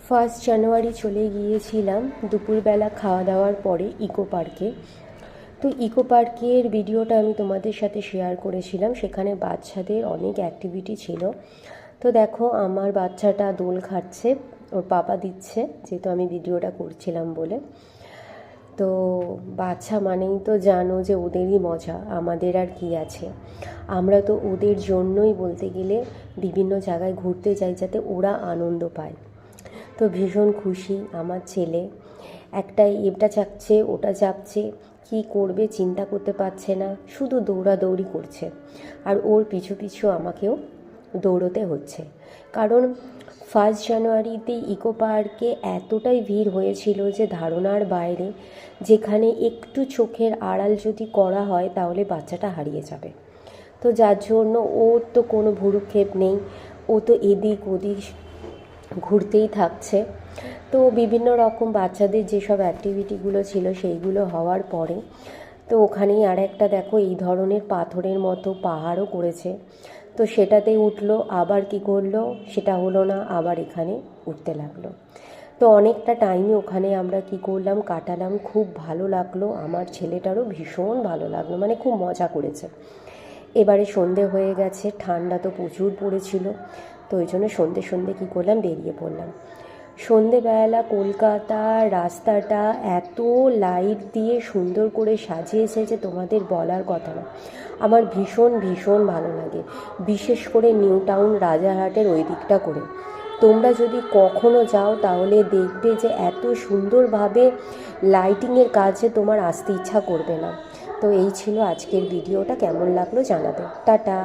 1 জানুয়ারি চলে গিয়েছিলাম দুপুরবেলা খাওয়া দাওয়ার পরে ইকো পার্কে। তো ইকো পার্কের ভিডিওটা আমি তোমাদের সাথে শেয়ার করেছিলাম। সেখানে বাচ্চাদের অনেক অ্যাক্টিভিটি ছিল। তো দেখো আমার বাচ্চাটা দোল খাচ্ছে, ওর পাপা দিচ্ছে, যেহেতু আমি ভিডিওটা করছিলাম বলে। তো বাচ্চা মানেই তো জানো যে ওদেরই মজা, আমাদের আর কি আছে। আমরা তো ওদের জন্যই বলতে গেলে বিভিন্ন জায়গায় ঘুরতে যাই, যাতে ওরা আনন্দ পায়। তো ভীষণ খুশি আমার ছেলে, একটা এটা চাপছে ওটা চাপছে, কি করবে চিন্তা করতে পারছে না, শুধু দৌড়াদৌড়ি করছে। আর ওর পিছু পিছু আমাকেও দৌড়োতে হচ্ছে, কারণ 1 জানুয়ারিতে ইকো পার্কে এতটাই ভিড় হয়েছিল যে ধারণার বাইরে। যেখানে একটু চোখের আড়াল যদি করা হয় তাহলে বাচ্চাটা হারিয়ে যাবে। তো যার জন্য ওর তো কোনো ভুরুক্ষেপ নেই, ও তো এদিক ওদিক ঘুরতেই থাকছে। তো বিভিন্ন রকম বাচ্চাদের যেসব অ্যাক্টিভিটিগুলো ছিল সেইগুলো হওয়ার পরে তো ওখানেই আর একটা দেখো এই ধরনের পাথরের মতো পাহাড়ও করেছে। তো সেটাতেই উঠলো, আবার কি করলো সেটা হলো না, আবার এখানে উঠতে লাগলো। তো অনেকটা টাইমে ওখানে আমরা কি করলাম, কাটালাম। খুব ভালো লাগলো, আমার ছেলেটারও ভীষণ ভালো লাগলো, মানে খুব মজা করেছে। এবারে সন্ধে হয়ে গেছে, ঠান্ডা তো প্রচুর পড়েছিল। তো ওই জন্য সন্ধে সন্ধে কী করলাম, বেরিয়ে পড়লাম। সন্ধেবেলা কলকাতার রাস্তাটা এত লাইট দিয়ে সুন্দর করে সাজিয়েছে যে তোমাদের বলার কথা না। আমার ভীষণ ভীষণ ভালো লাগে, বিশেষ করে নিউ টাউন রাজারহাটের ওই দিকটা করে। তোমরা যদি কখনো যাও তাহলে দেখবে যে এত সুন্দরভাবে লাইটিংয়ের কাজে তোমার আসতে ইচ্ছা করবে না। তো এই ছিল আজকের ভিডিওটা, কেমন লাগলো জানাবে। টাটা।